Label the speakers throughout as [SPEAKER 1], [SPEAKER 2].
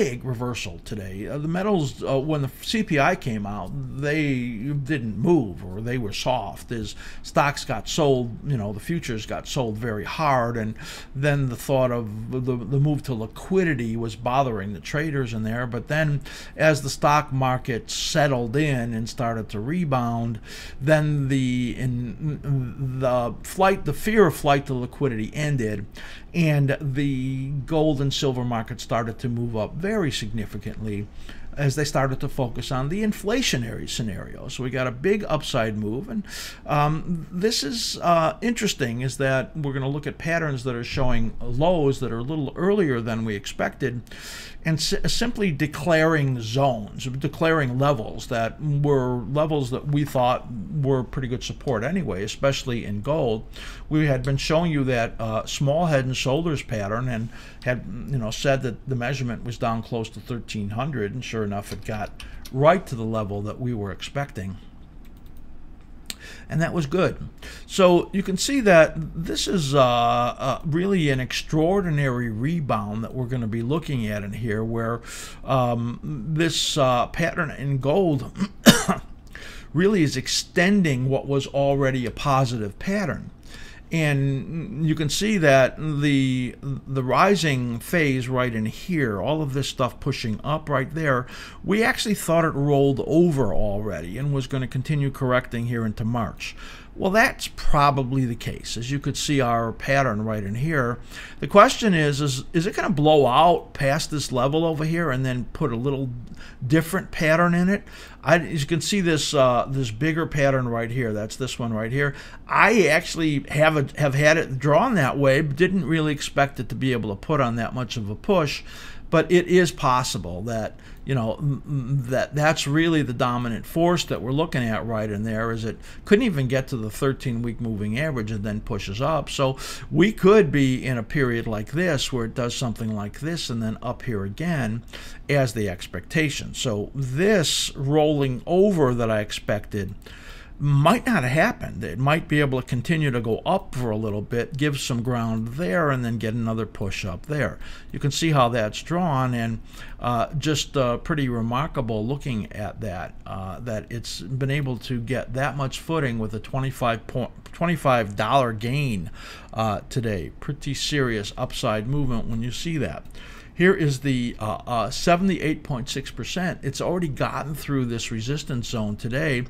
[SPEAKER 1] big reversal today. The metals, when the CPI came out, they didn't move, or they were soft. As stocks got sold, the futures got sold very hard, and then the thought of the move to liquidity was bothering the traders in there. But then as the stock market settled in and started to rebound, then the fear of flight to liquidity ended, and the gold and silver market started to move up very significantly as they started to focus on the inflationary scenario. So we got a big upside move, and this is interesting, is that we're going to look at patterns that are showing lows that are a little earlier than we expected, and simply declaring zones, declaring levels that were levels that we thought were pretty good support anyway, especially in gold. We had been showing you that small head and shoulders pattern, and had said that the measurement was down close to 1300, and sure enough it got right to the level that we were expecting, and that was good. So you can see that this is really an extraordinary rebound that we're going to be looking at in here, where this pattern in gold really is extending what was already a positive pattern. And you can see that the rising phase right in here, all of this stuff pushing up right there, we actually thought it rolled over already and was going to continue correcting here into March. Well, that's probably the case. As you could see our pattern right in here, the question is it going to blow out past this level over here and then put a little different pattern in it? As you can see, this bigger pattern right here, that's this one right here. I actually have had it drawn that way, but didn't really expect it to be able to put on that much of a push. But it is possible that that's really the dominant force that we're looking at right in there, is it couldn't even get to the 13-week moving average and then pushes up. So we could be in a period like this where it does something like this and then up here again as the expectation. So this rolling over that I expected might not have happened. It might be able to continue to go up for a little bit, give some ground there, and then get another push up there. You can see how that's drawn, and just pretty remarkable looking at that, that it's been able to get that much footing with a $25 gain today. Pretty serious upside movement when you see that. Here is the 78.6%. It's already gotten through this resistance zone today.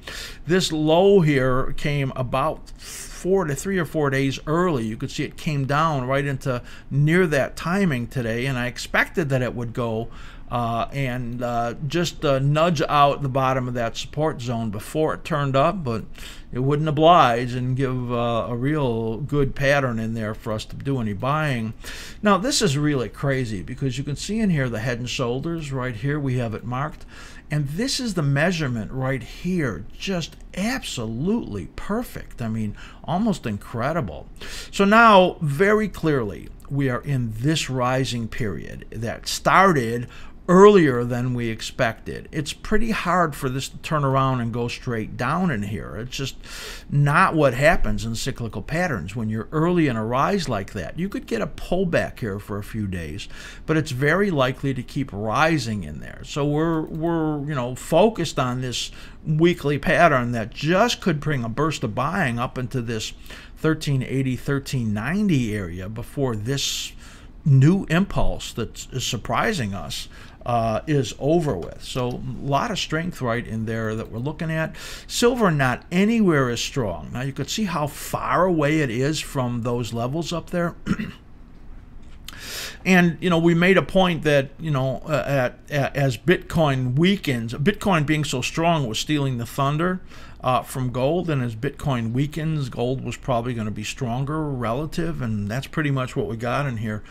[SPEAKER 1] This low here came about 3 or 4 days early. You could see it came down right into near that timing today, and I expected that it would go and just nudge out the bottom of that support zone before it turned up, but it wouldn't oblige and give a real good pattern in there for us to do any buying. Now this is really crazy, because you can see in here the head and shoulders right here, we have it marked, and this is the measurement right here, just absolutely perfect. I mean, almost incredible. So now very clearly we are in this rising period that started earlier than we expected. It's pretty hard for this to turn around and go straight down in here. It's just not what happens in cyclical patterns. When you're early in a rise like that, you could get a pullback here for a few days, but it's very likely to keep rising in there. So we're focused on this weekly pattern that just could bring a burst of buying up into this 1380, 1390 area before this new impulse that is surprising us is over with. So a lot of strength right in there that we're looking at. Silver not anywhere as strong. Now you could see how far away it is from those levels up there. And we made a point that as Bitcoin weakens, Bitcoin being so strong was stealing the thunder from gold, and as Bitcoin weakens, gold was probably going to be stronger relative, and that's pretty much what we got in here.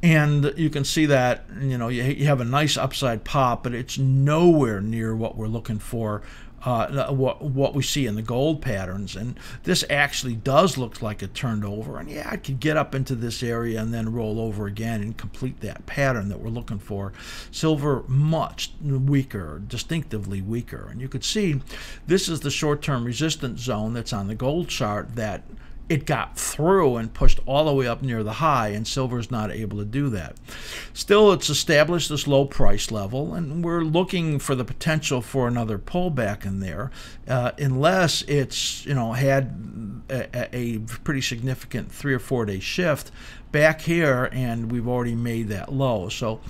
[SPEAKER 1] And you can see that you have a nice upside pop, but it's nowhere near what we're looking for, what we see in the gold patterns. And this actually does look like it turned over, and yeah, I could get up into this area and then roll over again and complete that pattern that we're looking for. Silver much weaker, distinctively weaker, and you could see this is the short-term resistance zone that's on the gold chart that it got through and pushed all the way up near the high, and silver's not able to do that. Still, it's established this low price level, and we're looking for the potential for another pullback in there, unless it's had a pretty significant 3 or 4 day shift back here, and we've already made that low. So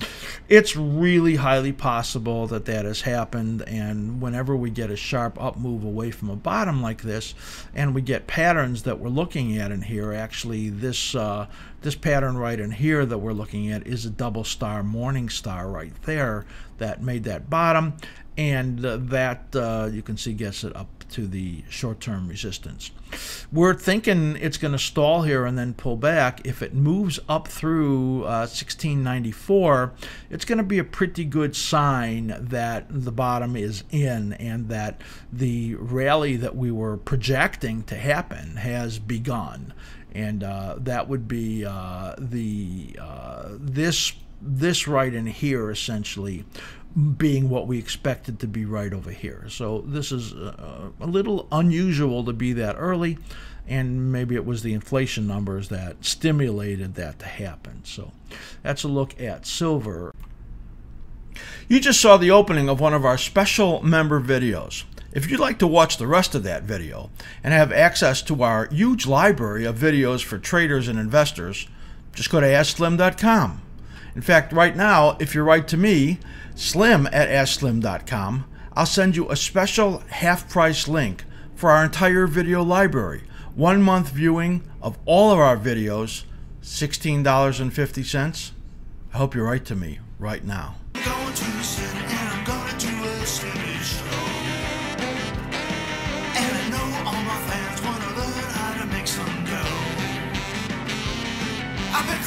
[SPEAKER 1] it's really highly possible that that has happened, and whenever we get a sharp up move away from a bottom like this, and we get patterns that we're looking at in here, actually this this pattern right in here that we're looking at is a double star morning star right there that made that bottom, and that you can see gets it up to the short-term resistance. We're thinking it's going to stall here and then pull back. If it moves up through 1694, it's going to be a pretty good sign that the bottom is in and that the rally that we were projecting to happen has begun. And that would be this right in here, essentially, being what we expected to be right over here. So this is a little unusual to be that early, and maybe it was the inflation numbers that stimulated that to happen. So that's a look at silver. You just saw the opening of one of our special member videos. If you'd like to watch the rest of that video and have access to our huge library of videos for traders and investors, just go to AskSlim.com. In fact, right now, if you write to me, slim@AskSlim.com, I'll send you a special half-price link for our entire video library. 1 month viewing of all of our videos, $16.50. I hope you write to me right now. I'm going to the city and I'm going to do a stage show. And I know all my fans want to learn how to make some dough. I've been